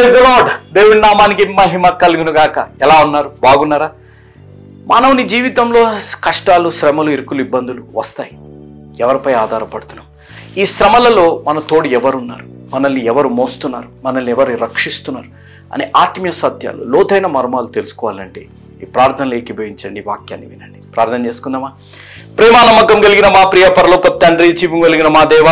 Praise the lord. దేవుని నామానికి మహిమ కలుగును గాక. ఎలా ఉన్నారు? బాగున్నారా? మానవుని జీవితంలో కష్టాలు, శ్రమలు, ఇరుకులు, ఇబ్బందులు వస్తాయి. ఎవరిపై ఆధారపడుతున్నాం? ఈ శ్రమలలో మన తోడు ఎవరున్నారు? మనల్ని ఎవరు మోస్తున్నారు? మనల్ని ఎవరు రక్షిస్తున్నారు అనే ఆత్మీయ సత్యాలు, లోతైన మర్మాలు తెలుసుకోవాలంటే ఈ ప్రార్థనలు ఏకీభవించండి, వాక్యాన్ని వినండి. ప్రార్థన చేసుకుందామా? ప్రేమ నమ్మకం కలిగిన మా ప్రియ పరలోక తండ్రి, జీవం కలిగిన మా దేవ,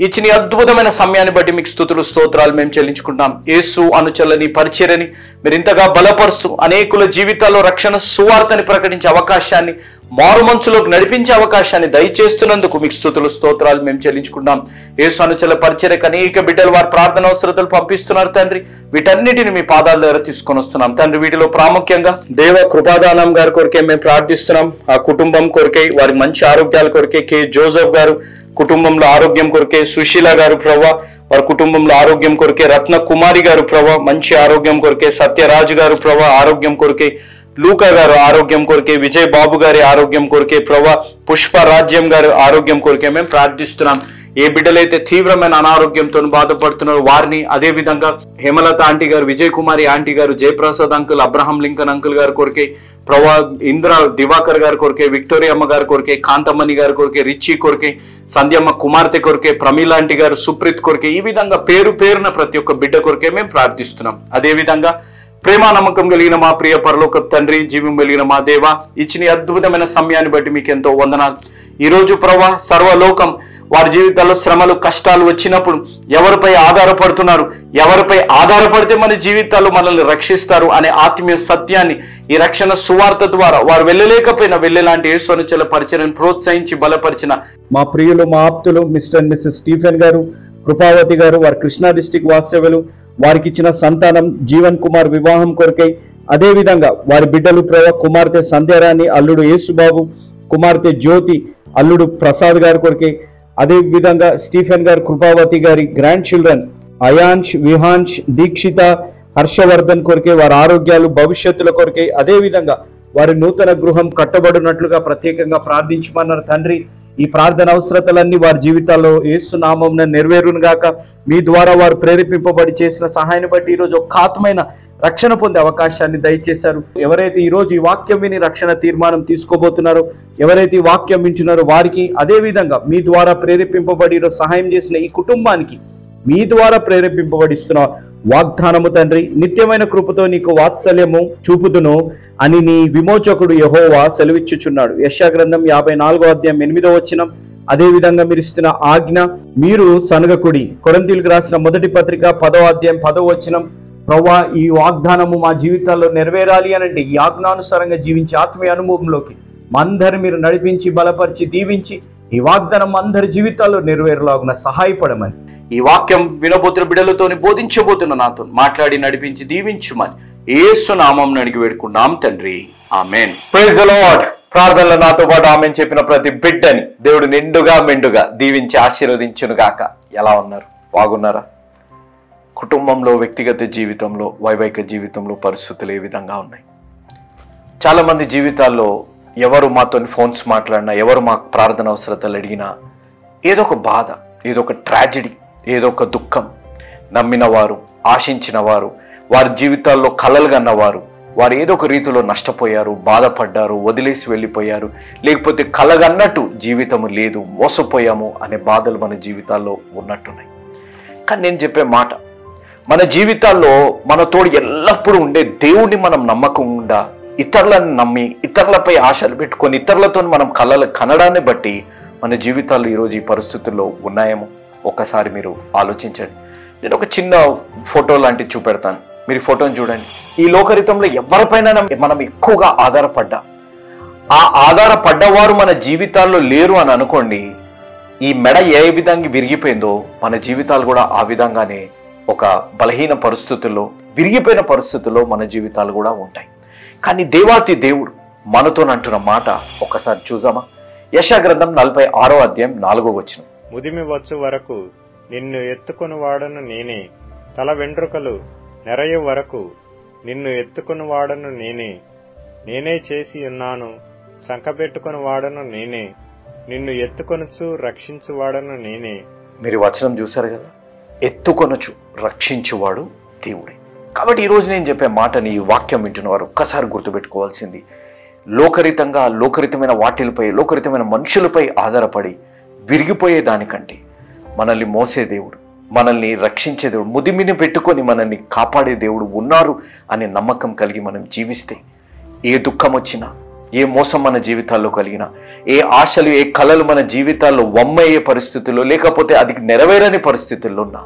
ఇచ్చిన అద్భుతమైన సమయాన్ని బట్టి మీకు స్తుతులు, స్తోత్రాలు మేము చెల్లించుకుంటాం. యేసు అనుచరులని, పరిచర్యని మీరు ఇంతగా బలపరుస్తూ అనేకుల జీవితాల్లో రక్షణ సువార్తని ప్రకటించే అవకాశాన్ని, మారు మనసులోకి నడిపించే అవకాశాన్ని దయచేస్తున్నందుకు మీకు స్తుతులు, స్తోత్రాలు మేము చెల్లించుకుంటాం. యేసు అనుచరుల పరిచర్యకు అనేక బిడ్డలు వారి ప్రార్థన అవసరతలు పంపిస్తున్నారు తండ్రి. వీటన్నిటిని మీ పాదాల దగ్గర తీసుకొని వస్తున్నాం తండ్రి. వీటిలో ప్రాముఖ్యంగా దేవ కృపాదానం గారి కొరకే మేము ప్రార్థిస్తున్నాం. ఆ కుటుంబం కొరకే, వారి మంచి ఆరోగ్యాల కొరకే, కే జోసెఫ్ గారు కుటుంబంలో ఆరోగ్యం కొరకే, సుశీల గారు ప్రభా వారి కుటుంబంలో ఆరోగ్యం కొరకే, రత్న కుమారి గారు ప్రభా మంచి ఆరోగ్యం కొరకే, సత్యరాజు గారు ప్రభా ఆరోగ్యం కొరకే, లూకా గారు ఆరోగ్యం కొరకే, విజయ్ బాబు గారి ఆరోగ్యం కొరకే ప్రభా, పుష్ప రాజ్యం గారు ఆరోగ్యం కొరకే మేము ప్రార్థిస్తున్నాం. ఏ బిడ్డలైతే తీవ్రమైన అనారోగ్యంతో బాధపడుతున్నారో వారిని, అదే విధంగా హేమలత ఆంటీ గారు, విజయ్ కుమారి ఆంటీ గారు, Jayaprasad uncle, Abraham Lincoln uncle గారి కొరకే ప్రభా, ఇంద్ర దివాకర్ గారి కొరకే, విక్టోరియా అమ్మ గారి కొరకే, కాంతమ్మని గారి కొరకే, రిచి కొరకే, సంధ్యమ్మ కుమార్తె కొరకే, ప్రమీల ఆంటీ గారు, సుప్రీత్ కొరకే, ఈ విధంగా పేరు పేరున ప్రతి ఒక్క బిడ్డ కొరకే మేము ప్రార్థిస్తున్నాం. అదే విధంగా ప్రేమ నమ్మకం కలిగిన మా ప్రియ పరలోక తండ్రి, జీవం కలిగిన మా దేవ, ఇచ్చిన అద్భుతమైన సమయాన్ని బట్టి మీకు ఎంతో వందనాలు. ఈ రోజు ప్రభా సర్వలోకం వారి జీవితాల్లో శ్రమలు, కష్టాలు వచ్చినప్పుడు ఎవరిపై ఆధారపడుతున్నారు, ఎవరిపై ఆధారపడితే మన జీవితాల్లో మనల్ని రక్షిస్తారు అనే ఆత్మీయ సత్యాన్ని ఈ రక్షణ సువార్త ద్వారా వారు వెళ్ళలేకపోయినా వెళ్ళేలాంటి యేసు అనుచరుల పరిచర్యను ప్రోత్సహించి బలపరిచిన మా ప్రియులు, మా ఆప్తులు మిస్టర్ అండ్ మిస్సెస్ స్టీఫెన్ గారు, కృపావతి గారు, వారి కృష్ణా డిస్టిక్ వాస్తవ్యులు, వారికి ఇచ్చిన సంతానం జీవన్ కుమార్ వివాహం కొరకై, అదే విధంగా వారి బిడ్డలు కుమార్తె సంధ్యారాణి, అల్లుడు యేసుబాబు, కుమార్తె జ్యోతి, అల్లుడు ప్రసాద్ గారి కొరకై, అదే విధంగా స్టీఫెన్ గారు, కృపావతి గారి గ్రాండ్ చిల్డ్రన్ అయాన్ష్, విహాన్ష్, దీక్షిత, హర్షవర్ధన్ కొరకే, వారి ఆరోగ్యాలు, భవిష్యత్తుల కొరకే, అదే విధంగా వారి నూతన గృహం కట్టబడినట్లుగా ప్రత్యేకంగా ప్రార్థించమన్నారు తండ్రి. ఈ ప్రార్థన అవసరతలన్నీ వారి జీవితాల్లో యేసు నామమున నెరవేరును గాక. మీ ద్వారా వారు ప్రేరేపింపబడి చేసిన సహాయాన్ని బట్టి ఈరోజు ఒక ఆత్మైన రక్షణ పొందే అవకాశాన్ని దయచేశారు. ఎవరైతే ఈరోజు ఈ వాక్యం విని రక్షణ తీర్మానం తీసుకోబోతున్నారో, ఎవరైతే ఈ వాక్యం వింటున్నారో వారికి, అదే విధంగా మీ ద్వారా ప్రేరేపింపబడి ఈరోజు సహాయం చేసిన ఈ కుటుంబానికి మీ ద్వారా ప్రేరేపింపబడిస్తున్న వాగ్దానము తండ్రి, నిత్యమైన కృపతో నీకు వాత్సల్యము చూపుదును అని నీ విమోచకుడు యెహోవా సెలవిచ్చుచున్నాడు. యెషయా గ్రంథం 54వ అధ్యాయం 8వ వచనం. అదే విధంగా మీరు ఇస్తున్న ఆజ్ఞ మీరు సనగకుడి. కొరింథీయులకు రాసిన మొదటి పత్రిక 10వ అధ్యాయం 10వ వచనం. ప్రభువా, ఈ వాగ్దానము మా జీవితాల్లో నెరవేరాలి అనంటే ఈ ఆజ్ఞానుసారంగా జీవించి ఆత్మీయ అనుభవంలోకి మా అందరిని మీరు నడిపించి, బలపరిచి, దీవించి ఈ వాగ్దానం అందరి జీవితాల్లో నెరవేరులాగున సహాయపడమని, ఈ వాక్యం వినబోతున్న బిడ్డలతోని బోధించబోతున్న నాతో మాట్లాడి నడిపించి దీవించుమని యేసు నామమున అడిగి వేడుకుంటాం తండ్రి, ఆమేన్. Praise the lord. ప్రార్థనలో నాతో పాటు ఆమేన్ చెప్పిన ప్రతి బిడ్డని దేవుడు నిండుగా మెండుగా దీవించి ఆశీర్వదించును గాక. ఎలా ఉన్నారు? బాగున్నారా? కుటుంబంలో, వ్యక్తిగత జీవితంలో, వైవాహిక జీవితంలో పరిస్థితులు ఏ విధంగా ఉన్నాయి? చాలా మంది జీవితాల్లో ఎవరు మాతో ఫోన్స్ మాట్లాడినా, ఎవరు మా ప్రార్థన అవసరతలు అడిగినా ఏదో ఒక బాధ, ఏదో ఒక ట్రాజెడీ, ఏదో ఒక దుఃఖం. నమ్మిన వారు, ఆశించిన వారు, వారి జీవితాల్లో కలలు కన్నవారు, వారు ఏదో ఒక రీతిలో నష్టపోయారు, బాధపడ్డారు, వదిలేసి వెళ్ళిపోయారు, లేకపోతే కలగన్నట్టు జీవితము లేదు, మోసపోయాము అనే బాధలు మన జీవితాల్లో ఉన్నట్టున్నాయి. కానీ నేను చెప్పే మాట, మన జీవితాల్లో మనతోడు ఎల్లప్పుడూ ఉండే దేవుణ్ణి మనం నమ్మకుండా ఇతరులను నమ్మి, ఇతరులపై ఆశలు పెట్టుకొని, ఇతరులతో మనం కలలు కనడాన్ని బట్టి మన జీవితాల్లో ఈరోజు ఈ పరిస్థితుల్లో ఉన్నాయేమో ఒక్కసారి మీరు ఆలోచించండి. నేను ఒక చిన్న ఫోటో లాంటిది చూపెడతాను, మీరు ఫోటోని చూడండి. ఈ లోకరితంలో ఎవరిపైన మనం ఎక్కువగా ఆధారపడ్డా, ఆ ఆధారపడ్డవారు మన జీవితాల్లో లేరు అని అనుకోండి, ఈ మెడ ఏ విధంగా విరిగిపోయిందో మన జీవితాలు కూడా ఆ విధంగానే ఒక బలహీన పరిస్థితుల్లో, విరిగిపోయిన పరిస్థితుల్లో మన జీవితాలు కూడా ఉంటాయి. కానీ దేవాతి దేవుడు మనతో అంటున్న మాట ఒకసారి చూద్దామా? యెషయా గ్రంథం 46వ అధ్యాయం 4వ వచనం. ముదిమి వచ్చు వరకు నిన్ను ఎత్తుకుని వాడను నేనే, తల వెంట్రుకలు నెరయు వరకు నిన్ను ఎత్తుకుని వాడను నేనే, నేనే చేసి ఉన్నాను, సంకపెట్టుకుని వాడను నేనే, నిన్ను ఎత్తుకొనుచు రక్షించు వాడను నేనే. మీరు వచనం చూశారు కదా, ఎత్తుకొనొచ్చు రక్షించువాడు దేవుడే. కాబట్టి ఈరోజు నేను చెప్పే మాటని, ఈ వాక్యం వింటున్న వారు ఒక్కసారి గుర్తుపెట్టుకోవాల్సింది, లోకరితమైన వాటిలపై, లోకరితమైన మనుషులపై ఆధారపడి విరిగిపోయే దానికంటే మనల్ని మోసే దేవుడు, మనల్ని రక్షించే దేవుడు, ముదిమిని పెట్టుకొని మనల్ని కాపాడే దేవుడు ఉన్నారు అనే నమ్మకం కలిగి మనం జీవిస్తే, ఏ దుఃఖం వచ్చినా, ఏ మోసం మన జీవితాల్లో కలిగినా, ఏ ఆశలు, ఏ కలలు మన జీవితాల్లో వమ్మయ్యే పరిస్థితుల్లో, లేకపోతే అది నెరవేరని పరిస్థితుల్లో ఉన్నా,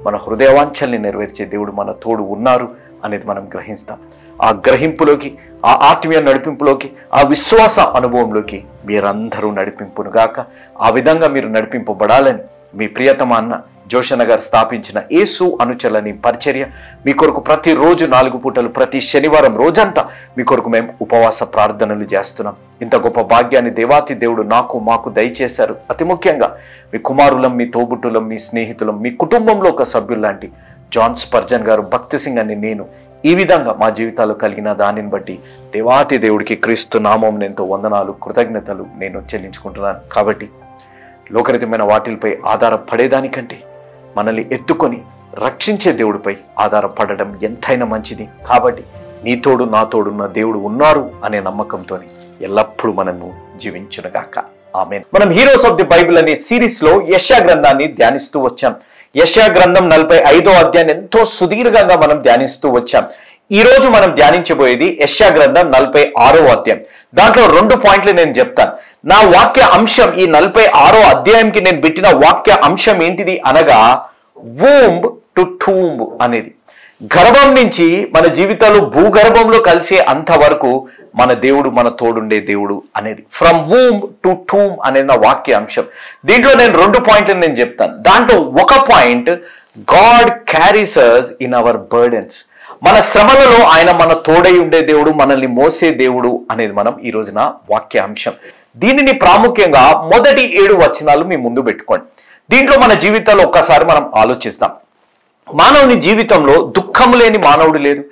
మన హృదయవాంఛల్ని నెరవేర్చే దేవుడు మన తోడు ఉన్నారు అనేది మనం గ్రహిస్తాం. ఆ గ్రహింపులోకి, ఆ ఆత్మీయ నడిపింపులోకి, ఆ విశ్వాస అనుభవంలోకి మీరందరూ నడిపింపునుగాక. ఆ విధంగా మీరు నడిపింపబడాలని మీ ప్రియతమ అన్న జోషన్న గారు స్థాపించిన యేసు అనుచరులని పరిచర్య మీ కొరకు ప్రతిరోజు 4 పూటలు, ప్రతి శనివారం రోజంతా మీ కొరకు మేము ఉపవాస ప్రార్థనలు చేస్తున్నాం. ఇంత గొప్ప భాగ్యాన్ని దేవాతి దేవుడు మాకు దయచేశారు. అతి ముఖ్యంగా మీ కుమారులం, మీ తోబుట్టులం, మీ స్నేహితులం, మీ కుటుంబంలో ఒక సభ్యుల్లాంటి జాన్ స్పర్జన్ గారు, భక్తి సింగ్ అని నేను ఈ విధంగా మా జీవితాల్లో కలిగిన దానిని బట్టి దేవాతి దేవుడికి క్రీస్తు నామం ఎంతో వందనాలు, కృతజ్ఞతలు నేను చెల్లించుకుంటున్నాను. కాబట్టి లోకరితమైన వాటిలపై ఆధారపడేదానికంటే మనల్ని ఎత్తుకొని రక్షించే దేవుడిపై ఆధారపడడం ఎంతైనా మంచిది. కాబట్టి నీ తోడు, నా తోడున్న దేవుడు ఉన్నారు అనే నమ్మకంతో ఎల్లప్పుడూ మనము జీవించునుగాక. ఆమేన్. మనం హీరోస్ ఆఫ్ ది బైబిల్ అనే సిరీస్ లో యెషయా గ్రంథాన్ని ధ్యానిస్తూ వచ్చాం. యెషయా గ్రంథం 45వ అధ్యాయం ఎంతో సుదీర్ఘంగా మనం ధ్యానిస్తూ వచ్చాం. ఈ రోజు మనం ధ్యానించబోయేది యెషయా గ్రంథం 46వ అధ్యాయం. దాంట్లో 2 పాయింట్లు నేను చెప్తాను. నా వాక్య అంశం, ఈ 46వ అధ్యాయంకి నేను పెట్టిన వాక్య అంశం ఏంటిది అనగా, వూంబ్ టు టూంబ్ అనేది. గర్భం నుంచి మన జీవితాలు భూగర్భంలో కలిసే అంతవరకు మన దేవుడు, మన తోడుండే దేవుడు అనేది. ఫ్రమ్ వూంబ్ టు టూంబ్ అనేది నా వాక్య అంశం. దీంట్లో నేను 2 పాయింట్లు నేను చెప్తాను. దాంట్లో ఒక point, God carries us in our burdens. మన శ్రమలలో ఆయన మన తోడై ఉండే దేవుడు, మనల్ని మోసే దేవుడు అనేది మనం ఈ రోజున వాక్య అంశం. దీనిని ప్రాముఖ్యంగా మొదటి 7 వచనాలు మీ ముందు పెట్టుకోండి. దీంట్లో మన జీవితాల్లో ఒక్కసారి మనం ఆలోచిస్తాం. మానవుని జీవితంలో దుఃఖం లేని మానవుడు లేడు,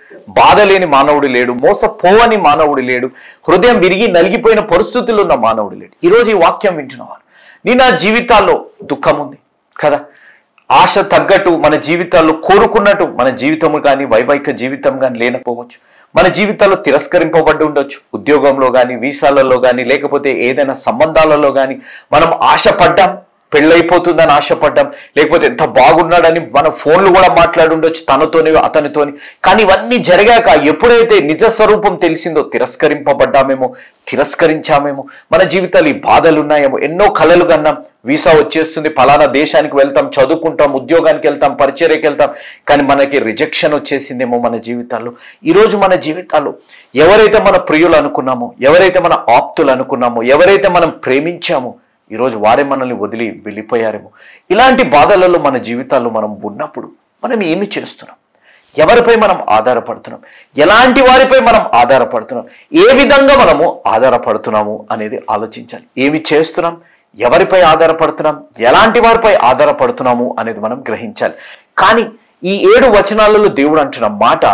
బాధ లేని మానవుడు లేడు, మోసపోవని మానవుడు లేడు, హృదయం విరిగి నలిగిపోయిన పరిస్థితుల్లో ఉన్న మానవుడు లేడు. ఈరోజు ఈ వాక్యం వింటున్నవారు, నా జీవితాల్లో దుఃఖం ఉంది కదా, ఆశ తగ్గట్టు మన జీవితాల్లో కోరుకున్నట్టు మన జీవితము కానీ, వైవాహిక జీవితం కానీ లేకపోవచ్చు. మన జీవితాల్లో తిరస్కరింపబడి ఉండొచ్చు. ఉద్యోగంలో కానీ, వీసాలలో కానీ, లేకపోతే ఏదైనా సంబంధాలలో కానీ మనం ఆశపడ్డాం, పెళ్ళైపోతుందని ఆశపడ్డాం, లేకపోతే ఎంత బాగున్నాడని మన ఫోన్లు కూడా మాట్లాడి ఉండొచ్చు తనతోని అతనితోని. కానీ ఇవన్నీ జరిగాక ఎప్పుడైతే నిజ స్వరూపం తెలిసిందో తిరస్కరించామేమో, మన జీవితాలు ఈ బాధలు ఉన్నాయేమో, ఎన్నో కలలు కన్నాం, వీసా వచ్చేస్తుంది, ఫలానా దేశానికి వెళ్తాం, చదువుకుంటాం, ఉద్యోగానికి వెళ్తాం, పరిచర్యకి వెళ్తాం, కానీ మనకి రిజెక్షన్ వచ్చేసిందేమో మన జీవితాల్లో. ఈరోజు మన జీవితాల్లో ఎవరైతే మన ప్రియులు అనుకున్నామో, ఎవరైతే మన ఆప్తులు అనుకున్నామో, ఎవరైతే మనం ప్రేమించామో, ఈరోజు వారే మనల్ని వదిలి వెళ్ళిపోయారేమో. ఇలాంటి బాధలలో మన జీవితాల్లో మనం ఉన్నప్పుడు మనం ఏమి చేస్తున్నాం? ఎవరిపై మనం ఆధారపడుతున్నాం? ఎలాంటి వారిపై మనం ఆధారపడుతున్నాం? ఏ విధంగా మనము ఆధారపడుతున్నాము అనేది ఆలోచించాలి. ఏమి చేస్తున్నాం? ఎవరిపై ఆధారపడుతున్నాం? ఎలాంటి వారిపై ఆధారపడుతున్నాము అనేది మనం గ్రహించాలి. కానీ ఈ 7 వచనాలలో దేవుడు అంటున్న మాట,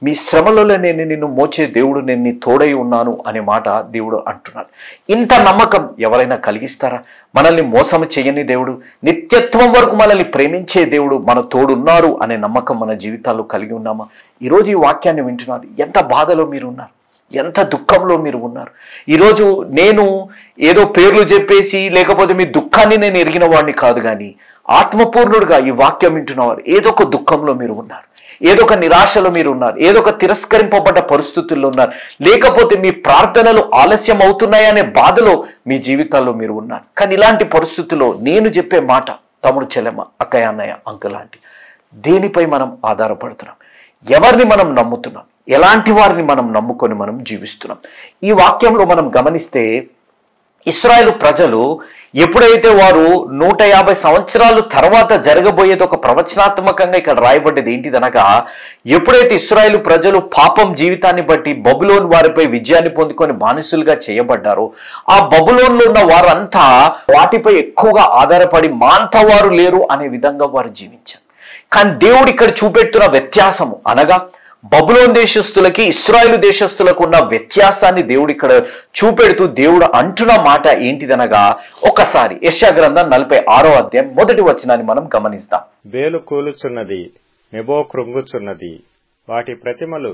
మీ శ్రమలలో నేను నిన్ను మోచే దేవుడు, నేను నీ తోడై ఉన్నాను అనే మాట దేవుడు అంటున్నాడు. ఇంత నమ్మకం ఎవరైనా కలిగిస్తారా? మనల్ని మోసం చేయని దేవుడు, నిత్యత్వం వరకు మనల్ని ప్రేమించే దేవుడు మన తోడున్నారు అనే నమ్మకం మన జీవితాల్లో కలిగి ఉన్నామా? ఈరోజు ఈ వాక్యాన్ని వింటున్నారు, ఎంత బాధలో మీరు ఉన్నారు, ఎంత దుఃఖంలో మీరు ఉన్నారు. ఈరోజు నేను ఏదో పేర్లు చెప్పేసి, లేకపోతే మీ దుఃఖాన్ని నేను ఎరిగిన వాడిని కాదు, కానీ ఆత్మపూర్ణుడుగా ఈ వాక్యం వింటున్నవారు ఏదో ఒక దుఃఖంలో మీరు ఉన్నారు, ఏదో ఒక నిరాశలో మీరు ఉన్నారు, ఏదో ఒక తిరస్కరింపబడ్డ పరిస్థితుల్లో ఉన్నారు, లేకపోతే మీ ప్రార్థనలు ఆలస్యం అవుతున్నాయనే బాధలో మీ జీవితాల్లో మీరు ఉన్నారు. కానీ ఇలాంటి పరిస్థితుల్లో నేను చెప్పే మాట, తమ్ముడు, చెల్లెమ్మ, అక్కయ్య, అన్నయ్య, అంకుల్, ఆంటీ, దేనిపై మనం ఆధారపడుతున్నాం? ఎవరిని మనం నమ్ముతున్నాం? ఎలాంటి వారిని మనం నమ్ముకొని మనం జీవిస్తున్నాం? ఈ వాక్యంలో మనం గమనిస్తే, ఇశ్రాయేలు ప్రజలు ఎప్పుడైతే వారు 150 సంవత్సరాలు తర్వాత జరగబోయేది ఒక ప్రవచనాత్మకంగా ఇక్కడ రాయబడ్డది ఏంటిదనగా, ఎప్పుడైతే ఇశ్రాయేలు ప్రజలు పాపం జీవితాన్ని బట్టి బబులోను వారిపై విజయాన్ని పొందుకొని బానిసలుగా చేయబడ్డారో, ఆ బబులోన్లో ఉన్న వారంతా వాటిపై ఎక్కువగా ఆధారపడి మాంతవారు లేరు అనే విధంగా వారు జీవించారు. కానీ దేవుడు ఇక్కడ చూపెడుతున్న వ్యత్యాసము అనగా, బబులోన్ దేశస్తులకి ఇశ్రాయేలు దేశస్తులకు ఉన్న వ్యత్యాసాన్ని దేవుడు ఇక్కడ చూపెడుతూ దేవుడు అంటున్న మాట ఏంటిదనగా, ఒకసారి యెషయా గ్రంథం 46వ అధ్యాయం 1వ వచనాన్ని మనం గమనిస్తాం. బేలు కూలుచున్నది, నెబో కృంగుచున్నది, వాటి ప్రతిమలు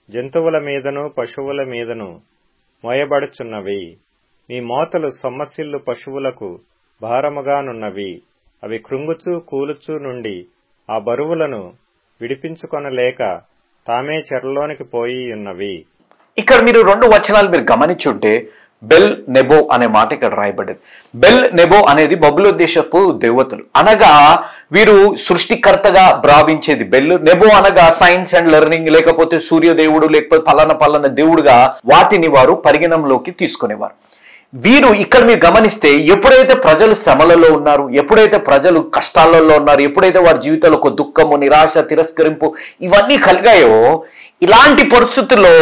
జంతువుల మీదను పశువుల మీదను మోయబడుచున్నవి. మీ మోతలు సొమ్మసిల్లు పశువులకు భారముగానున్నవి. అవి కృంగుచూ కూలుచూ నుండి ఆ బరువులను విడిపించుకొనలేక తామే చెరలోనికి పోయి ఉన్నవి. ఇక్కడ మీరు 2 వచనాలు మీరు గమనించుంటే బెల్ నెబో అనే మాట ఇక్కడ రాయబడ్డది. బెల్ నెబో అనేది బబులోను దేశపు దేవతలు, అనగా వీరు సృష్టికర్తగా భావించేది. బెల్ నెబో అనగా సైన్స్ అండ్ లెర్నింగ్, లేకపోతే సూర్యదేవుడు, లేకపోతే పలానా దేవుడుగా వాటిని వారు పరిగణంలోకి తీసుకునేవారు. వీరు ఇక్కడ మీరు గమనిస్తే ఎప్పుడైతే ప్రజలు శ్రమలలో ఉన్నారు, ఎప్పుడైతే ప్రజలు కష్టాలలో ఉన్నారు, ఎప్పుడైతే వారి జీవితంలో ఒక దుఃఖము, నిరాశ, తిరస్కరింపు ఇవన్నీ కలిగాయో, ఇలాంటి పరిస్థితుల్లో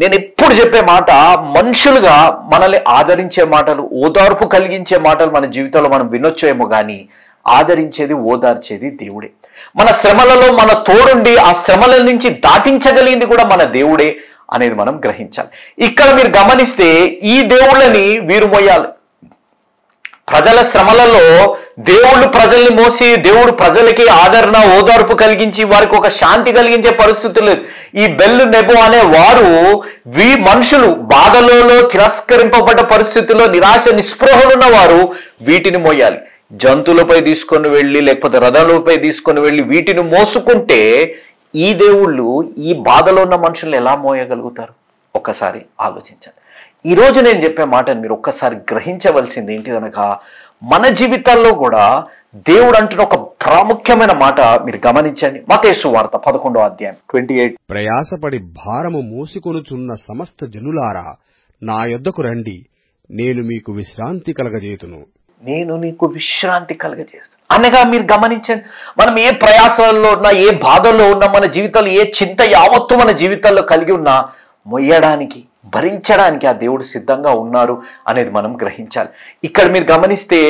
నేను ఎప్పుడు చెప్పే మాట, మనుషులుగా మనల్ని ఆదరించే మాటలు, ఓదార్పు కలిగించే మాటలు మన జీవితంలో మనం వినొచ్చేమో కానీ ఆదరించేది, ఓదార్చేది దేవుడే. మన శ్రమలలో మన తోడుండి ఆ శ్రమల నుంచి దాటించగలిగింది కూడా మన దేవుడే అనేది మనం గ్రహించాలి. ఇక్కడ మీరు గమనిస్తే ఈ దేవుళ్ళని వీరు మోయాలి. ప్రజల శ్రమలలో దేవుళ్ళు ప్రజల్ని మోసి, దేవుడు ప్రజలకి ఆదరణ, ఓదార్పు కలిగించి వారికి ఒక శాంతి కలిగించే పరిస్థితులు లేదు. ఈ బెల్ నెబో అనే వారు మనుషులు బాధలలో, తిరస్కరింపబడ్డ పరిస్థితుల్లో, నిరాశ నిస్పృహలున్న వారు వీటిని మోయాలి. జంతువులపై తీసుకొని వెళ్ళి, లేకపోతే రథాలపై తీసుకొని వెళ్ళి వీటిని మోసుకుంటే ఈ దేవుళ్ళు ఈ బాధలో ఉన్న మనుషులు ఎలా మోయగలుగుతారు? ఒక్కసారి ఆలోచించాలి. ఈరోజు నేను చెప్పే మాటను మీరు ఒక్కసారి గ్రహించవలసింది ఏంటిదనగా, మన జీవితాల్లో కూడా దేవుడు అంటున్న ఒక ప్రాముఖ్యమైన మాట మీరు గమనించండి. మత్తయి సువార్త 11వ అధ్యాయం 28. ప్రయాసపడి భారము మోసికొనుచున్న సమస్త జనులారా నా యొద్దకు రండి, నేను మీకు విశ్రాంతి కలగజేతును. నేను నీకు విశ్రాంతి కలగజేస్తాను అనగా మీరు గమనించండి, మనం ఏ ప్రయాసాల్లో ఉన్నా, ఏ బాధల్లో ఉన్నా, మన జీవితంలో ఏ చింత యావత్తు మన జీవితాల్లో కలిగి ఉన్నా మొయ్యడానికి, భరించడానికి ఆ దేవుడు సిద్ధంగా ఉన్నారు అనేది మనం గ్రహించాలి. ఇక్కడ మీరు గమనిస్తే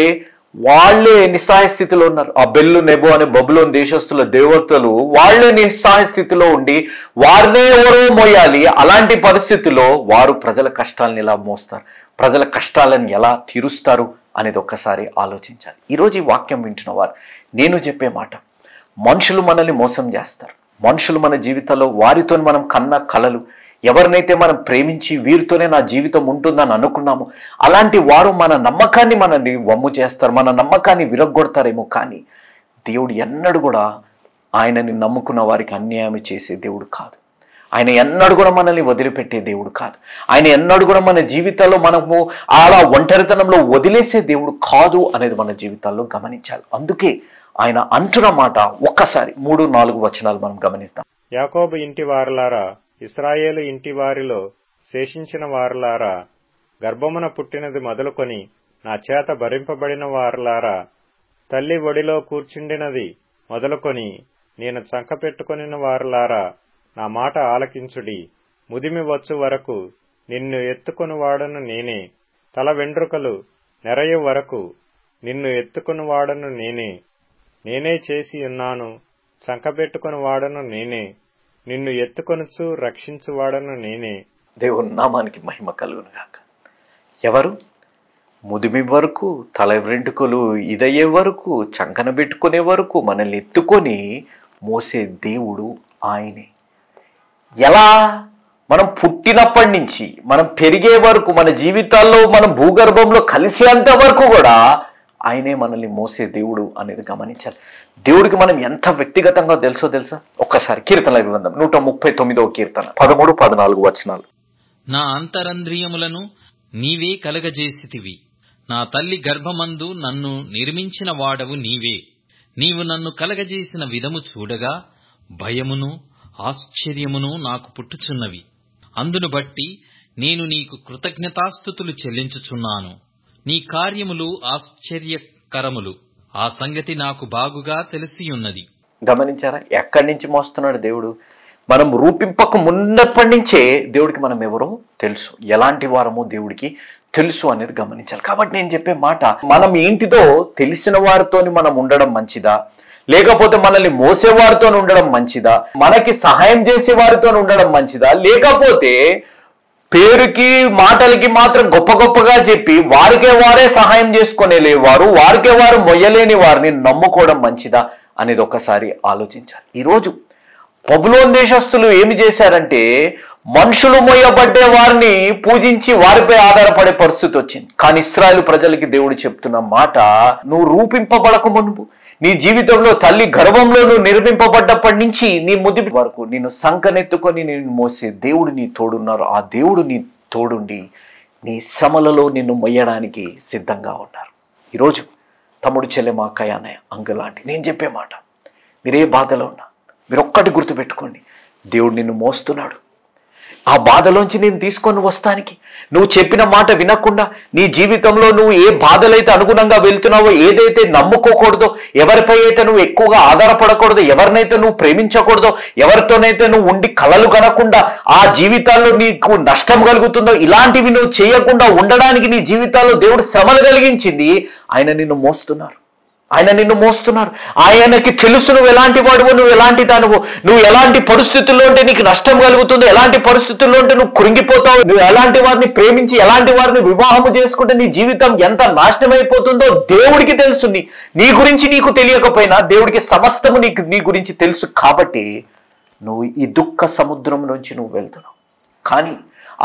వాళ్లే నిస్సహాయ స్థితిలో ఉన్నారు. ఆ బెల్లు నెబో అనే బబులోను దేశస్తుల దేవతలు వాళ్లే నిస్సహాయ స్థితిలో ఉండి వారినే ఎవరో మోయాలి. అలాంటి పరిస్థితుల్లో వారు ప్రజల కష్టాలను ఎలా మోస్తారు, ప్రజల కష్టాలను ఎలా తీరుస్తారు అనేది ఒక్కసారి ఆలోచించాలి. ఈరోజు ఈ వాక్యం వింటున్న వారు నేను చెప్పే మాట, మనుషులు మనల్ని మోసం చేస్తారు. మనుషులు మన జీవితంలో వారితో మనం కన్న కలలు, ఎవరినైతే మనం ప్రేమించి వీరితోనే నా జీవితం ఉంటుందని అనుకున్నాము, అలాంటి వారు మన నమ్మకాన్ని మనల్ని వమ్ము చేస్తారు, మన నమ్మకాన్ని విరగ్గొడతారేమో. కానీ దేవుడు ఎన్నడూ కూడా ఆయనని నమ్ముకున్న వారికి అన్యాయం చేసే దేవుడు కాదు. ఆయన ఎన్నడూ కూడా మనల్ని వదిలిపెట్టే దేవుడు కాదు. ఆయన ఎన్నడూ కూడా మన జీవితాల్లో మనము అలా ఒంటరితనంలో వదిలేసే దేవుడు కాదు అనేది మన జీవితాల్లో గమనించాలి. అందుకే ఆయన అంటున్న మాట ఒక్కసారి 3-4 వచనాలు మనం గమనిస్తాం. యాకోబు ఇంటి వారలారా, ఇశ్రాయేలు ఇంటి వారిలో శేషించిన వారలారా, గర్భమున పుట్టినది మొదలుకొని నా చేత భరింపబడిన వారలారా, తల్లి ఒడిలో కూర్చుండినది మొదలుకొని నేను చంకపెట్టుకొనిన వారలారా, నా మాట ఆలకించుడి. ముదిమి వచ్చు వరకు నిన్ను ఎత్తుకొని వాడను నేనే, తల వెండ్రుకలు నెరయు వరకు నిన్ను ఎత్తుకొని వాడను నేనే, నేనే చేసి ఉన్నాను, చంకబెట్టుకొని వాడను నేనే, నిన్ను ఎత్తుకొనుచు రక్షించువాడను నేనే. దేవుని నామానికి మహిమ కలుగును గాక. ఎవరు? ముదిమి వరకు, తల వెంట్రుకలు ఇదయ్యే వరకు, చంకన పెట్టుకునే వరకు మనల్ని ఎత్తుకొని మోసే దేవుడు ఆయనే. ఎలా? మనం పుట్టినప్పటి నుంచి మనం పెరిగే వరకు, మన జీవితాల్లో మనం భూగర్భంలో కలిసేంత వరకు కూడా ఆయనే మనల్ని మోసే దేవుడు అనేది గమనించాలి. దేవుడికి మనం ఎంత వ్యక్తిగతంగా తెలుసా? ఒక్కసారి కీర్తనల గ్రంథం 139వ కీర్తన 13-14 వచనాలు. నా అంతరంద్రియములను నీవే కలగజేసితివి, నా తల్లి గర్భమందు నన్ను నిర్మించిన వాడవు నీవే. నీవు నన్ను కలగజేసిన విధము చూడగా భయమును ఆశ్చర్యమును నాకు పుట్టుచున్నవి. అందును బట్టి నేను నీకు కృతజ్ఞతాస్తుతులు చెల్లించుచున్నాను. నీ కార్యములు ఆశ్చర్యకరములు, ఆ సంగతి నాకు బాగుగా తెలిసియున్నది. గమనించారా? ఎక్కడి నుంచి మోస్తున్నాడు దేవుడు? మనం రూపింపక ముందప్పటి నుంచే దేవుడికి మనం ఎవరో తెలుసు, ఎలాంటి వారమో దేవుడికి తెలుసు అనేది గమనించాలి. కాబట్టి నేను చెప్పే మాట, మనం ఏంటిదో తెలిసిన వారితోని మనం ఉండడం మంచిదా, లేకపోతే మనల్ని మోసేవారితో ఉండడం మంచిదా, మనకి సహాయం చేసే వారితో ఉండడం మంచిదా, లేకపోతే పేరుకి మాటలకి మాత్రం గొప్పగా చెప్పి వారికే వారే సహాయం చేసుకునేలేవారు, వారికే వారు మొయ్యలేని వారిని నమ్ముకోవడం మంచిదా అనేది ఒకసారి ఆలోచించాలి. ఈరోజు బబులోను దేశస్తులు ఏమి చేశారంటే మనుషులు మోయబడ్డే వారిని పూజించి వారిపై ఆధారపడే పరిస్థితి వచ్చింది. కానీ ఇశ్రాయేలు ప్రజలకి దేవుడు చెప్తున్న మాట, నువ్వు రూపింపబడక మునుపు నీ జీవితంలో తల్లి గర్భంలో నువ్వు నిర్మింపబడ్డప్పటి నుంచి నీ ముద్దు వరకు నిన్ను సంకనెత్తుకొని నేను మోసే దేవుడు నీ తోడున్నారు. ఆ దేవుడు నీ తోడుండి నీ శ్రమలలో నిన్ను మొయ్యడానికి సిద్ధంగా ఉన్నారు. ఈరోజు తమ్ముడు, చెల్లెమ, అక్కయ్య, అన్నయ్య, అంకుల్, ఆంటీ, నేను చెప్పే మాట, మీరే బాధలో ఉన్నా మీరు ఒక్కటి గుర్తుపెట్టుకోండి, దేవుడు నిన్ను మోస్తున్నాడు. ఆ బాధలోంచి నేను తీసుకొని వస్తానికి నువ్వు చెప్పిన మాట వినకుండా నీ జీవితంలో నువ్వు ఏ బాధలైతే అనుగుణంగా వెళ్తున్నావో, ఏదైతే నమ్ముకోకూడదో, ఎవరిపై అయితే నువ్వు ఎక్కువగా ఆధారపడకూడదో, ఎవరినైతే నువ్వు ప్రేమించకూడదో, ఎవరితోనైతే నువ్వు ఉండి కలలు కనకుండా ఆ జీవితాల్లో నీకు నష్టం కలుగుతుందో, ఇలాంటివి నువ్వు చేయకుండా ఉండడానికి నీ జీవితాల్లో దేవుడు శ్రమలు కలిగించింది. ఆయన నిన్ను మోస్తున్నారు. ఆయనకి తెలుసు నువ్వు ఎలాంటి వాడువో, నువ్వు ఎలాంటి దానివో, నువ్వు ఎలాంటి పరిస్థితుల్లో ఉంటే నీకు నష్టం కలుగుతుందో, ఎలాంటి పరిస్థితుల్లో ఉంటే నువ్వు కృంగిపోతావు, నువ్వు ఎలాంటి వారిని ప్రేమించి ఎలాంటి వారిని వివాహము చేసుకుంటే నీ జీవితం ఎంత నాశనం అయిపోతుందో దేవుడికి తెలుసు. నీ గురించి నీకు తెలియకపోయినా దేవుడికి సమస్తము నీ గురించి తెలుసు. కాబట్టి నువ్వు ఈ దుఃఖ సముద్రం నుంచి నువ్వు వెళ్తున్నావు. కానీ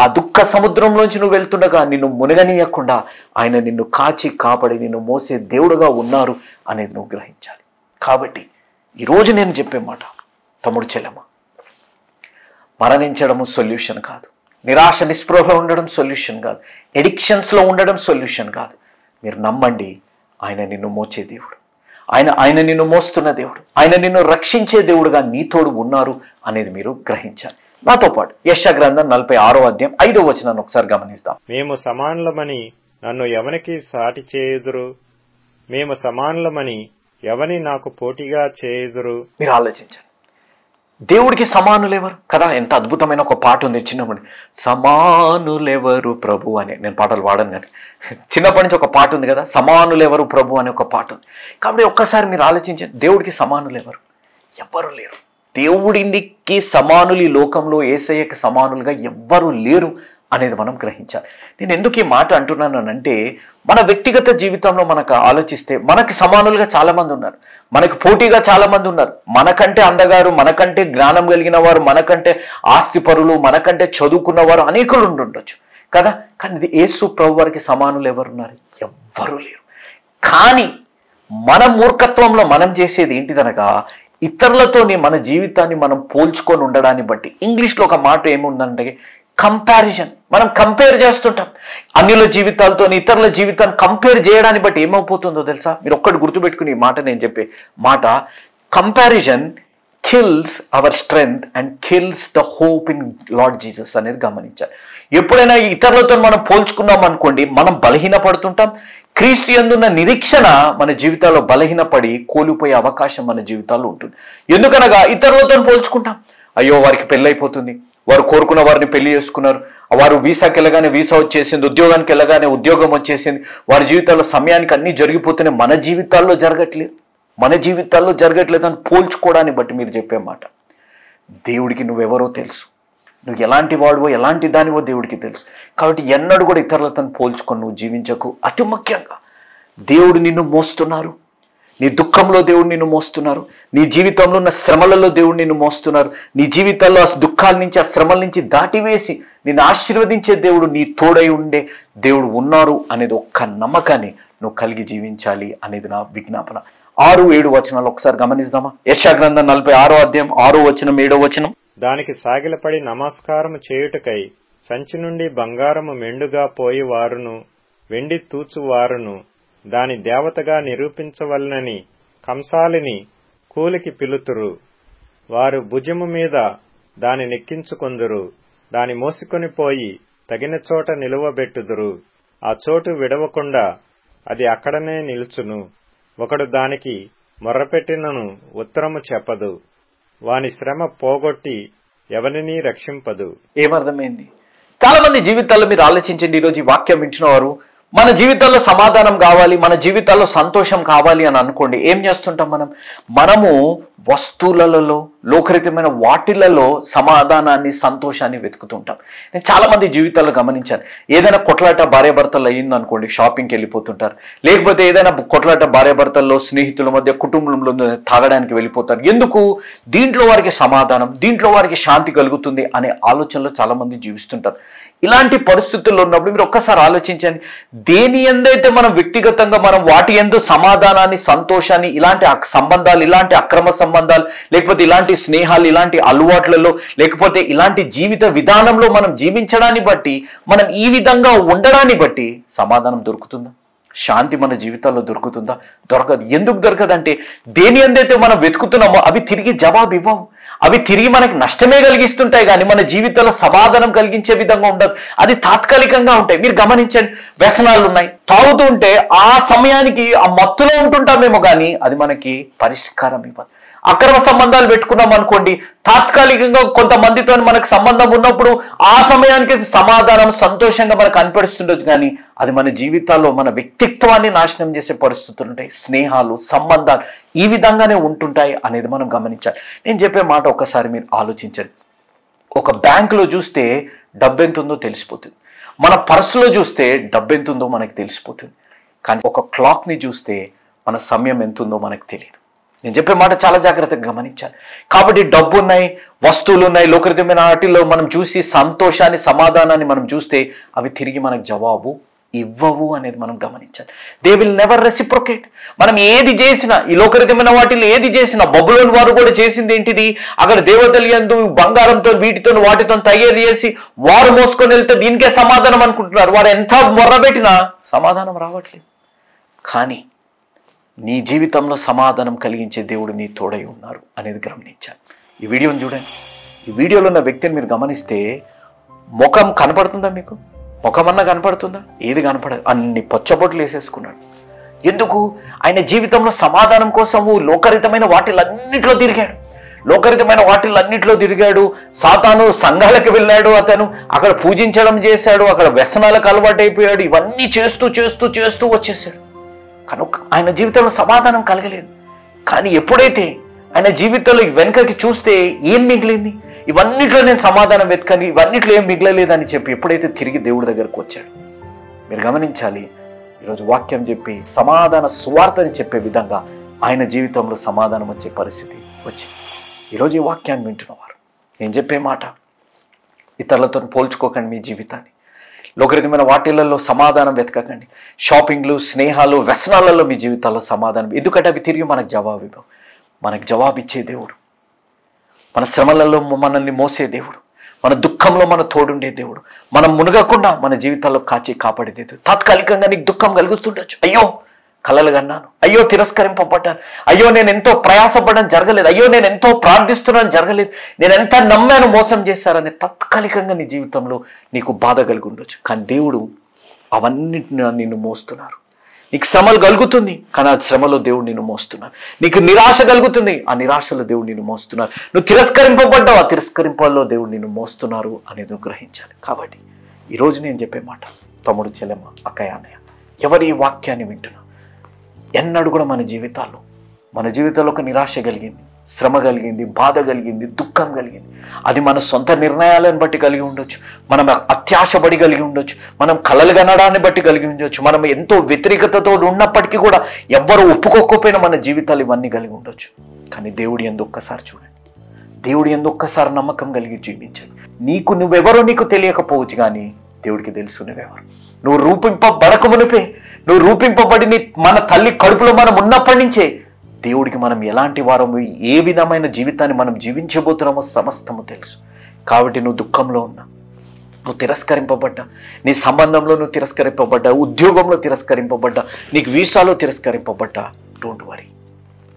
ఆ దుఃఖ సముద్రంలోంచి నువ్వు వెళ్తుండగా నిన్ను మునగనీయకుండా ఆయన నిన్ను కాచి కాపాడి నిన్ను మోసే దేవుడుగా ఉన్నారు అనేది నువ్వు గ్రహించాలి. కాబట్టి ఈరోజు నేను చెప్పే మాట, తమ్ముడు, చెల్లెమ్మ, మరణించడము సొల్యూషన్ కాదు, నిరాశ నిస్పృహలో ఉండడం సొల్యూషన్ కాదు, ఎడిక్షన్స్లో ఉండడం సొల్యూషన్ కాదు. మీరు నమ్మండి, ఆయన నిన్ను మోచే దేవుడు, ఆయన నిన్ను మోస్తున్న దేవుడు, ఆయన నిన్ను రక్షించే దేవుడుగా నీ తోడు ఉన్నారు అనేది మీరు గ్రహించాలి. నాతో పాటు యెషయా గ్రంథం 46వ అధ్యాయం 5వ వచనాన్ని ఒకసారి గమనిస్తాం. మేము సమానులమని నన్ను ఎవనికి సాటి చేయుదురు? మేము సమానులమని ఎవని నాకు పోటీగా చేయుదురు? మీరు ఆలోచించండి, దేవుడికి సమానులెవరు కదా. ఎంత అద్భుతమైన ఒక పాట ఉంది చిన్నప్పటి, సమానులెవరు ప్రభు అని. నేను పాటలు పాడను కానీ చిన్నప్పటి నుంచి ఒక పాట ఉంది కదా, సమానులెవరు ప్రభు అనే ఒక పాట ఉంది. కాబట్టి ఒక్కసారి మీరు ఆలోచించండి, దేవుడికి సమానులెవరు? ఎవ్వరు లేరు. దేవుడికి సమానులు ఈ లోకంలో యేసయ్యకి సమానులుగా ఎవ్వరూ లేరు అనేది మనం గ్రహించాలి. నేను ఎందుకు ఈ మాట అంటున్నానంటే, మన వ్యక్తిగత జీవితంలో మనకు ఆలోచిస్తే మనకి సమానులుగా చాలా మంది ఉన్నారు, మనకి పోటీగా చాలా మంది ఉన్నారు. మనకంటే అందగారు, మనకంటే జ్ఞానం కలిగిన వారు, మనకంటే ఆస్తిపరులు, మనకంటే చదువుకున్న వారు అనేకులు ఉండొచ్చు కదా. కానీ ఇది యేసు ప్రభు వారికి సమానులు ఎవరున్నారు? ఎవ్వరూ లేరు. కానీ మన మూర్ఖత్వంలో మనం చేసేది ఏంటిదనగా, ఇతరులతోని మన జీవితాన్ని మనం పోల్చుకొని ఉండడాన్ని బట్టి, ఇంగ్లీష్లో ఒక మాట ఏముందంటే కంపారిజన్. మనం కంపేర్ చేస్తుంటాం అన్యుల జీవితాలతో ఇతరుల జీవితాన్ని కంపేర్ చేయడాన్ని బట్టి ఏమైపోతుందో తెలుసా? మీరు ఒక్కటి గుర్తుపెట్టుకుని ఈ మాట, నేను చెప్పే మాట, comparison kills hour strength and kills the hope in lord Jesus అనేది గమనించాలి. ఎప్పుడైనా ఇతరులతో మనం పోల్చుకున్నాం అనుకోండి, మనం బలహీనపడుతుంటాం. క్రీస్తు యందున్న నిరీక్షణ మన జీవితాల్లో బలహీనపడి కోల్పోయే అవకాశం మన జీవితాల్లో ఉంటుంది. ఎందుకనగా ఇతరులతో పోల్చుకుంటాం. అయ్యో, వారికి పెళ్ళైపోతుంది, వారు కోరుకున్న వారిని పెళ్లి చేసుకున్నారు, వారు వీసాకి వెళ్ళగానే వీసా వచ్చేసింది, ఉద్యోగానికి వెళ్ళగానే ఉద్యోగం వచ్చేసింది, వారి జీవితాల్లో సమయానికి అన్నీ జరిగిపోతున్నాయి, మన జీవితాల్లో జరగట్లేదు అని పోల్చుకోవడాన్ని బట్టి మీరు చెప్పే మాట, దేవుడికి నువ్వెవరో తెలుసు, నువ్వు ఎలాంటి వాడువో ఎలాంటి దానివో దేవుడికి తెలుసు. కాబట్టి ఎన్నడూ కూడా ఇతరులతో పోల్చుకొని నువ్వు జీవించకు. అతి ముఖ్యంగా దేవుడు నిన్ను మోస్తున్నారు, నీ దుఃఖంలో దేవుడు నిన్ను మోస్తున్నారు, నీ జీవితంలో ఉన్న శ్రమలలో దేవుడు నిన్ను మోస్తున్నారు. నీ జీవితంలో ఆ దుఃఖాల నుంచి, ఆ శ్రమల నుంచి దాటివేసి నిన్ను ఆశీర్వదించే దేవుడు, నీ తోడై ఉండే దేవుడు ఉన్నారు అనేది ఒక్క నమ్మకాన్ని నువ్వు కలిగి జీవించాలి అనేది నా విజ్ఞాపన. 6-7 వచనాలు ఒకసారి గమనిద్దామా? యెషయా గ్రంథం 46వ అధ్యాయం 6వ వచనం 7వ వచనం. దానికి సాగిలపడి నమస్కారము చేయుటకై సంచి నుండి బంగారము మెండుగా పోయి వారును వెండి తూచువారును దాని దేవతగా నిరూపించవలనని కంసాలిని కూలికి పిలుతురు. వారు భుజము మీద దాని నెక్కించుకొందురు, దాని మోసుకొని పోయి తగిన చోట నిలువబెట్టుదురు. ఆ చోటు విడవకుండా అది అక్కడనే నిలుచును. ఒకడు దానికి మొర్రపెట్టినను ఉత్తరము చెప్పదు, వాని శ్రమ పోగొట్టి ఎవరినీ రక్షింపదు. ఏమర్థమైంది? చాలా మంది జీవితాల్లో మీరు ఆలోచించండి, ఈరోజు ఈ వాక్యం వింటున్నవారు మన జీవితాల్లో సమాధానం కావాలి, మన జీవితాల్లో సంతోషం కావాలి అని అనుకోండి, ఏం చేస్తుంటాం మనము వస్తువులలో, లోకరీతమైన వాటిలలో సమాధానాన్ని, సంతోషాన్ని వెతుకుతుంటాం. నేను చాలా మంది జీవితాల్లో గమనించాను. ఏదైనా కొట్లాట భార్యాభర్తలు అయ్యింది అనుకోండి, షాపింగ్కి వెళ్ళిపోతుంటారు. లేకపోతే ఏదైనా కొట్లాట భార్యాభర్తల్లో, స్నేహితుల మధ్య, కుటుంబంలో తాగడానికి వెళ్ళిపోతారు. ఎందుకు? దీంట్లో వారికి సమాధానం, దీంట్లో వారికి శాంతి కలుగుతుంది అనే ఆలోచనలో చాలా మంది జీవిస్తుంటారు. ఇలాంటి పరిస్థితుల్లో ఉన్నప్పుడు మీరు ఒక్కసారి ఆలోచించండి, దేని ఎందైతే మనం వ్యక్తిగతంగా మనం వాటి ఎందు సమాధానాన్ని, సంతోషాన్ని, ఇలాంటి సంబంధాలు, ఇలాంటి అక్రమ సంబంధాలు, లేకపోతే ఇలాంటి స్నేహాలు, ఇలాంటి అలవాట్లలో, లేకపోతే ఇలాంటి జీవిత విధానంలో మనం జీవించడాన్ని బట్టి, మనం ఈ విధంగా ఉండడాన్ని బట్టి సమాధానం దొరుకుతుందా? శాంతి మన జీవితాల్లో దొరుకుతుందా? దొరకదు. ఎందుకు దొరకదంటే దేని ఎందైతే మనం వెతుకుతున్నామో అవి తిరిగి జవాబు ఇవ్వవు. అవి తిరిగి మనకి నష్టమే కలిగిస్తుంటాయి, కానీ మన జీవితంలో సమాధానం కలిగించే విధంగా ఉండదు. అది తాత్కాలికంగా ఉంటాయి. మీరు గమనించండి, వ్యసనాలు ఉన్నాయి, తాగుతూ ఉంటే ఆ సమయానికి ఆ మత్తులో ఉంటుంటామేమో, కానీ అది మనకి పరిష్కారం ఇవ్వదు. అక్రమ సంబంధాలు పెట్టుకున్నాం అనుకోండి, తాత్కాలికంగా కొంతమందితో మనకు సంబంధం ఉన్నప్పుడు ఆ సమయానికి సమాధానం, సంతోషంగా మనకు కనిపిస్తుండొచ్చు, కానీ అది మన జీవితాల్లో మన వ్యక్తిత్వాన్ని నాశనం చేసే పరిస్థితులు ఉంటాయి. స్నేహాలు, సంబంధాలు ఈ విధంగానే ఉంటుంటాయి అనేది మనం గమనించాలి. నేను చెప్పే మాట ఒక్కసారి మీరు ఆలోచించండి. ఒక బ్యాంకులో చూస్తే డబ్బు ఎంత ఉందో తెలిసిపోతుంది, మన పర్సులో చూస్తే డబ్బు ఎంత ఉందో మనకు తెలిసిపోతుంది, కానీ ఒక క్లాక్ని చూస్తే మన సమయం ఎంత ఉందో మనకు తెలియదు. నేను చెప్పే మాట చాలా జాగ్రత్తగా గమనించాలి. కాబట్టి డబ్బు ఉన్నాయి, వస్తువులు ఉన్నాయి, లోకరీతమైన వాటిల్లో మనం చూసి సంతోషాన్ని, సమాధానాన్ని మనం చూస్తే అవి తిరిగి మనకు జవాబు ఇవ్వవు అనేది మనం గమనించాలి. They will never reciprocate. మనం ఏది చేసినా, ఈ లోకరీతమైన వాటిల్లో ఏది చేసినా, బబులోని వారు కూడా చేసింది ఏంటిది? అక్కడ దేవతలు యందు బంగారంతో, వీటితో, వాటితో తయారు చేసి వారు మోసుకొని వెళ్తే దీనికే సమాధానం అనుకుంటున్నారు. వారు ఎంత మొర్రబెట్టినా సమాధానం రావట్లేదు. కానీ నీ జీవితంలో సమాధానం కలిగించే దేవుడు నీ తోడై ఉన్నారు అనేది గమనించాలి. ఈ వీడియోని చూడండి. ఈ వీడియోలో ఉన్న వ్యక్తిని మీరు గమనిస్తే ముఖం కనపడుతుందా? మీకు ముఖమన్నా కనపడుతుందా? ఏది కనపడదు. అన్ని పచ్చబొట్లు వేసేసుకున్నాడు. ఎందుకు? ఆయన జీవితంలో సమాధానం కోసము లోకరితమైన వాటిలన్నింటిలో తిరిగాడు. లోకరితమైన వాటిలన్నింటిలో తిరిగాడు. సాతాను సంఘాలకు వెళ్ళాడు, అతను అక్కడ పూజించడం చేశాడు, అక్కడ వ్యసనాలకు అలవాటు అయిపోయాడు. ఇవన్నీ చేస్తూ చేస్తూ చేస్తూ వచ్చేసాడు. కనుక ఆయన జీవితంలో సమాధానం కలగలేదు. కానీ ఎప్పుడైతే ఆయన జీవితంలో వెనుకకి చూస్తే ఏం మిగిలింది? ఇవన్నిట్లో నేను సమాధానం వెతకని, ఇవన్నిట్లో ఏం మిగలలేదని చెప్పి ఎప్పుడైతే తిరిగి దేవుడి దగ్గరకు వచ్చాడు. మీరు గమనించాలి, ఈరోజు వాక్యం చెప్పి సమాధాన సువార్తని చెప్పే విధంగా ఆయన జీవితంలో సమాధానం వచ్చే పరిస్థితి వచ్చింది. ఈరోజు ఈ వాక్యాన్ని వింటున్నవారు, నేను చెప్పే మాట, ఇతరులతో పోల్చుకోకండి మీ జీవితాన్ని. లోకరీతమైన వాటిలలో సమాధానం వెతకకండి. షాపింగ్లు, స్నేహాలు, వ్యసనాలలో మీ జీవితాల్లో సమాధానం, ఎందుకంటే అవి తిరిగి మనకు జవాబు ఇవ్వవు. మనకు జవాబిచ్చే దేవుడు, మన శ్రమలలో మనల్ని మోసే దేవుడు, మన దుఃఖంలో మన తోడుండే దేవుడు, మనం మునగకుండా మన జీవితాల్లో కాచి కాపాడే దేవుడు. తాత్కాలికంగా నీకు దుఃఖం కలుగుతుండొచ్చు. అయ్యో కలలు కన్నాను, అయ్యో తిరస్కరింపబడ్డాను, అయ్యో నేను ఎంతో ప్రయాసపడడం జరగలేదు, అయ్యో నేను ఎంతో ప్రార్థిస్తున్నాను జరగలేదు, నేను ఎంత నమ్మాను మోసం చేశారని తాత్కాలికంగా నీ జీవితంలో నీకు బాధ కలిగి ఉండొచ్చు. కానీ దేవుడు అవన్నిటిని నిన్ను మోస్తున్నారు. నీకు శ్రమలు కలుగుతుంది, కానీ ఆ శ్రమలో దేవుడు నిన్ను మోస్తున్నారు. నీకు నిరాశ కలుగుతుంది, ఆ నిరాశలో దేవుడు నిన్ను మోస్తున్నారు. నువ్వు తిరస్కరింపబడ్డావు, ఆ తిరస్కరింపల్లో దేవుడు నిన్ను మోస్తున్నారు అనేది గ్రహించాలి. కాబట్టి ఈరోజు నేను చెప్పే మాట, తమ్ముడు, చెల్లెమ్మ, అక్కయ్య, అన్నయ్య, ఎవరు ఈ వాక్యాన్ని వింటున్నా, ఎన్నడూ కూడా మన జీవితంలో ఒక నిరాశ కలిగింది, శ్రమ కలిగింది, బాధ కలిగింది, దుఃఖం కలిగింది. అది మన సొంత నిర్ణయాలను బట్టి కలిగి ఉండొచ్చు, మనం అత్యాశపడి కలిగి ఉండొచ్చు, మనం కలలు కనడాన్ని బట్టి కలిగి ఉండొచ్చు, మనం ఎంతో వ్యతిరేకతతో ఉన్నప్పటికీ కూడా ఎవ్వరు ఒప్పుకోకపోయినా మన జీవితాలు ఇవన్నీ కలిగి ఉండొచ్చు. కానీ దేవుడి యందు ఒక్కసారి చూడండి, దేవుడి యందు ఒక్కసారి నమ్మకం కలిగి జీవించండి. నువ్వెవరో నీకు తెలియకపోవచ్చు, కానీ దేవుడికి తెలుసు నువ్వెవరు. నువ్వు రూపింపబడక మునిపే, నువ్వు రూపింపబడి మన తల్లి కడుపులో మనం ఉన్నప్పటి నుంచే దేవుడికి మనం ఎలాంటి వారము, ఏ విధమైన జీవితాన్ని మనం జీవించబోతున్నామో సమస్తము తెలుసు. కాబట్టి నువ్వు దుఃఖంలో ఉన్నా, నువ్వు తిరస్కరింపబడ్డా, నీ సంబంధంలో నువ్వు తిరస్కరింపబడ్డా, ఉద్యోగంలో తిరస్కరింపబడ్డా, నీకు వీసాలో తిరస్కరింపబడ్డా, don't worry,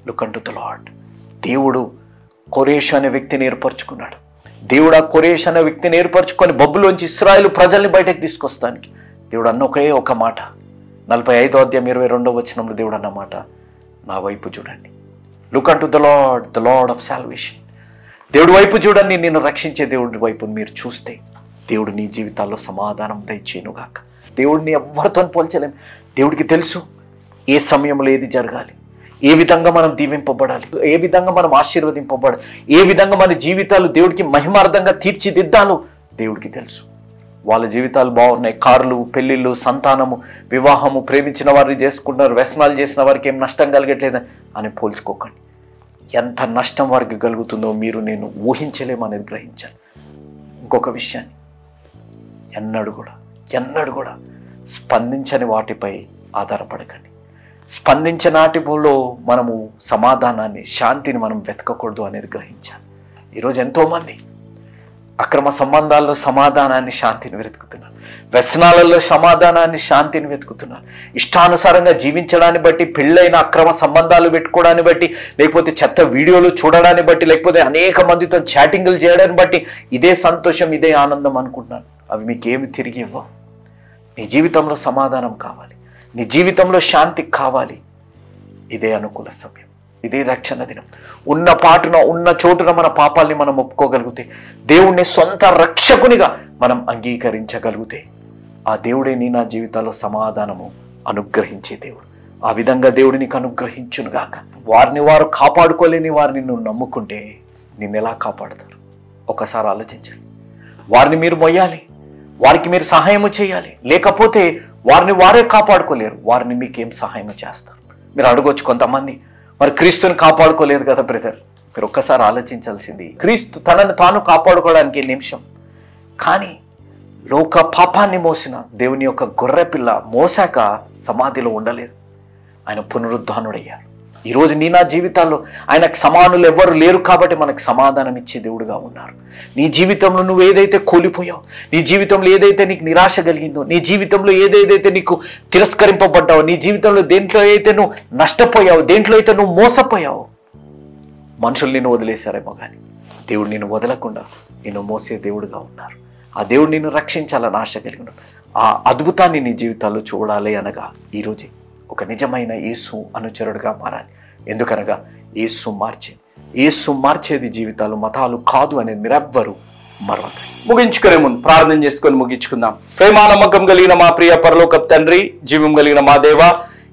look unto the Lord. దేవుడు కొరేషు అనే వ్యక్తిని ఏర్పరచుకున్నాడు. దేవుడు ఆ కొరేషు అనే వ్యక్తిని ఏర్పరచుకొని బబులోంచి ఇశ్రాయేలు ప్రజల్ని బయటకు తీసుకొస్తానికి దేవుడు అన్న ఒకే ఒక మాట, 45వ అధ్యాయం 22వ వచనంలో దేవుడు అన్న మాట, నా వైపు చూడండి. Look unto the lord of salvation. దేవుడి వైపు చూడండి. నిన్ను రక్షించే దేవుడి వైపు మీరు చూస్తే దేవుడు నీ జీవితాల్లో సమాధానం దయచేయునుగాక. దేవుడిని ఎవరితో పోల్చలేం. దేవుడికి తెలుసు ఏ సమయంలో ఏది జరగాలి, ఏ విధంగా మనం దీవింపబడాలి, ఏ విధంగా మనం ఆశీర్వదింపబడాలి, ఏ విధంగా మన జీవితాలు దేవుడికి మహిమార్థంగా తీర్చిదిద్దాలో దేవుడికి తెలుసు. వాళ్ళ జీవితాలు బాగున్నాయి, కార్లు, పెళ్ళిళ్ళు, సంతానము, వివాహము, ప్రేమించిన వారిని చేసుకుంటున్నారు, వ్యసనాలు చేసిన వారికి ఏం నష్టం కలగట్లేదు అని పోల్చుకోకండి. ఎంత నష్టం వారికి కలుగుతుందో మీరు నేను ఊహించలేమనేది గ్రహించాలి. ఇంకొక విషయాన్ని ఎన్నడూ కూడా స్పందించని వాటిపై ఆధారపడకండి. స్పందించిన వాటిలో మనము సమాధానాన్ని, శాంతిని మనం వెతకకూడదు అనేది గ్రహించాలి. ఈరోజు ఎంతోమంది అక్రమ సంబంధాల్లో సమాధానాన్ని, శాంతిని వెతుకుతున్నారు. వ్యసనాలలో సమాధానాన్ని, శాంతిని వెతుకుతున్నారు. ఇష్టానుసారంగా జీవించడాన్ని బట్టి, పెళ్ళైన అక్రమ సంబంధాలు పెట్టుకోవడాన్ని బట్టి, లేకపోతే చెత్త వీడియోలు చూడడాన్ని బట్టి, లేకపోతే అనేక మందితో చాటింగ్లు చేయడాన్ని బట్టి ఇదే సంతోషం, ఇదే ఆనందం అనుకుంటున్నారు. అవి మీకేమి తిరిగి ఇవ్వవు. నీ జీవితంలో సమాధానం కావాలి, నీ జీవితంలో శాంతి కావాలి. ఇదే అనుకూల సమయం, ఇదే రక్షణ దినం. ఉన్న పాటున, ఉన్న చోటున మన పాపాల్ని మనం ఒప్పుకోగలిగితే, దేవుణ్ణి సొంత రక్షకునిగా మనం అంగీకరించగలిగితే, ఆ దేవుడే నీ నా జీవితాల్లో సమాధానము అనుగ్రహించే దేవుడు. ఆ విధంగా దేవుడు నీకు అనుగ్రహించునుగాక. వారిని వారు కాపాడుకోలేని వారిని నువ్వు నమ్ముకుంటే నిన్ను ఎలా కాపాడతారు? ఒకసారి ఆలోచించండి. వారిని మీరు మొయ్యాలి, వారికి మీరు సహాయము చేయాలి. లేకపోతే వారిని వారే కాపాడుకోలేరు. వారిని మీకేం సహాయం చేస్తారు? మీరు అడగొచ్చు కొంతమంది, మరి క్రీస్తుని కాపాడుకోలేదు కదా బ్రదర్. మీరు ఒక్కసారి ఆలోచించాల్సింది, క్రీస్తు తనను తాను కాపాడుకోవడానికి నిమిషం, కానీ లోక పాపాన్ని మోసిన దేవుని యొక్క గొర్రెపిల్ల మోసాక సమాధిలో ఉండలేదు. ఆయన పునరుద్ధానుడయ్యారు. ఈరోజు నీ నా జీవితాల్లో ఆయనకు సమానులు ఎవరు లేరు కాబట్టి మనకు సమాధానం ఇచ్చే దేవుడుగా ఉన్నారు. నీ జీవితంలో నువ్వు ఏదైతే కోల్పోయావు, నీ జీవితంలో ఏదైతే నీకు నిరాశ కలిగిందో, నీ జీవితంలో ఏదైతే నీకు తిరస్కరింపబడ్డావో, నీ జీవితంలో దేంట్లో అయితే నువ్వు నష్టపోయావు, దేంట్లో అయితే నువ్వు మోసపోయావు, మనుషులు నిన్ను వదిలేశారేమో కానీ దేవుడు నిన్ను వదలకుండా నిన్ను మోసే దేవుడుగా ఉన్నారు. ఆ దేవుడు నిన్ను రక్షించాలని ఆశ కలిగి ఉన్నాడు. ఆ అద్భుతాన్ని నీ జీవితాల్లో చూడాలి అనగా ఈరోజే ఒక నిజమైన యేసు అనుచరుడుగా మారాలి. ఎందుకనగా యేసు మార్చేది జీవితాలు, మతాలు కాదు అనేది మీరెవ్వరూ మరొకరు. ముగించుకునే ముందు ప్రార్థన చేసుకొని ముగించుకుందాం. ప్రేమానమ్మకం కలిగిన మా ప్రియ పరలోకపు తండ్రి, జీవం కలిగిన మా దేవ,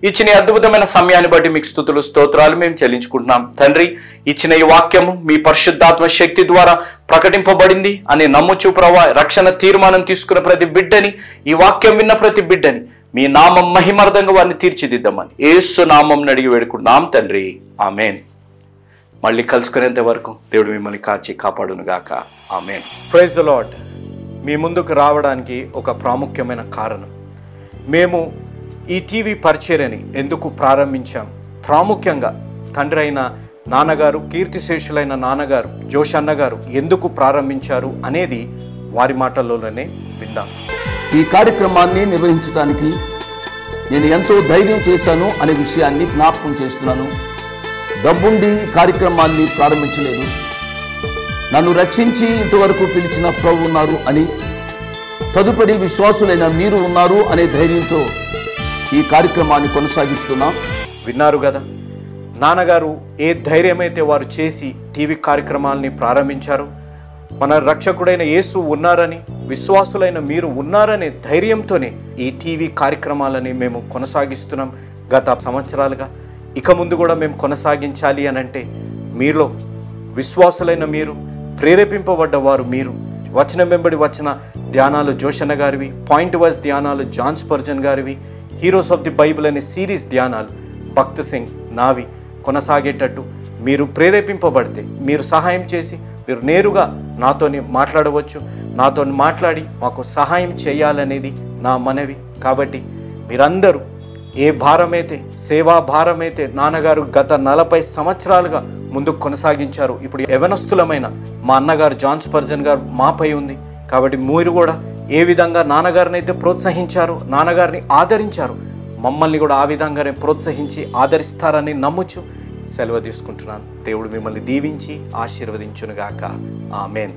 ఇచ్చిన అద్భుతమైన సమయాన్ని బట్టి మీకు స్తుతులు, స్తోత్రాలు మేము చెల్లించుకుంటున్నాం. తండ్రి, ఇచ్చిన ఈ వాక్యము మీ పరిశుద్ధాత్మ శక్తి ద్వారా ప్రకటింపబడింది అని నమ్ముచు ప్రభా, రక్షణ తీర్మానం తీసుకున్న ప్రతి బిడ్డని, ఈ వాక్యం విన్న ప్రతి బిడ్డని మీ నామం మహిమార్థంగా వారిని తీర్చిదిద్దామని యేసు నామం అడిగి వేడుకుంటున్నాం తండ్రి, ఆమెన్. మళ్ళీ కలుసుకునేంత వరకు దేవుడు మిమ్మల్ని కాచి కాపాడును గాక, ఆమెన్. Praise the Lord. మీ ముందుకు రావడానికి ఒక ప్రాముఖ్యమైన కారణం, మేము ఈ టీవీ పరిచర్యని ఎందుకు ప్రారంభించాం, ప్రాముఖ్యంగా తండ్రి అయిన నాన్నగారు, కీర్తిశేషులైన నాన్నగారు జోష్ అన్నగారు ఎందుకు ప్రారంభించారు అనేది వారి మాటల్లోనే విందాం. ఈ కార్యక్రమాన్ని నిర్వహించడానికి నేను ఎంతో ధైర్యం చేశాను అనే విషయాన్ని జ్ఞాపకం చేస్తున్నాను. డబ్బుండి ఈ కార్యక్రమాన్ని ప్రారంభించలేదు. నన్ను రక్షించి ఇంతవరకు పిలిచిన ప్రభు ఉన్నారు అని, తదుపరి విశ్వాసులైన మీరు ఉన్నారు అనే ధైర్యంతో ఈ కార్యక్రమాన్ని కొనసాగిస్తున్నాం. విన్నారు కదా, నాన్నగారు ఏ ధైర్యమైతే వారు చేసి టీవీ కార్యక్రమాలని ప్రారంభించారు, మన రక్షకుడైన యేసు ఉన్నారని, విశ్వాసులైన మీరు ఉన్నారనే ధైర్యంతోనే ఈ టీవీ కార్యక్రమాలని మేము కొనసాగిస్తున్నాం గత సంవత్సరాలుగా. ఇక ముందు కూడా మేము కొనసాగించాలి అని అంటే మీలో విశ్వాసులైన మీరు, ప్రేరేపింపబడ్డవారు మీరు, వచనం వెంబడి వచ్చిన ధ్యానాలు జోషన్న గారివి, పాయింట్ వైజ్ ధ్యానాలు జాన్ స్పర్జన్ గారివి, హీరోస్ ఆఫ్ ది బైబిల్ అనే సిరీస్ ధ్యానాలు భక్త్ సింగ్ నావి కొనసాగేటట్టు మీరు ప్రేరేపింపబడితే, మీరు సహాయం చేసి మీరు నేరుగా నాతోని మాట్లాడవచ్చు. నాతో మాట్లాడి మాకు సహాయం చేయాలనేది నా మనవి. కాబట్టి మీరందరూ ఏ భారమైతే, సేవా భారమైతే నాన్నగారు గత 40 సంవత్సరాలుగా ముందుకు కొనసాగించారు, ఇప్పుడు యవనస్తులమైన మా అన్నగారు జాన్ స్పర్జన్ గారు మాపై ఉంది. కాబట్టి మీరు కూడా ఏ విధంగా నాన్నగారిని అయితే ప్రోత్సహించారు, నాన్నగారిని ఆదరించారు, మమ్మల్ని కూడా ఆ విధంగానే ప్రోత్సహించి ఆదరిస్తారని నమ్ముచు సెలవు తీసుకుంటున్నాను. దేవుడు మిమ్మల్ని దీవించి ఆశీర్వదించునుగాక, ఆమెన్.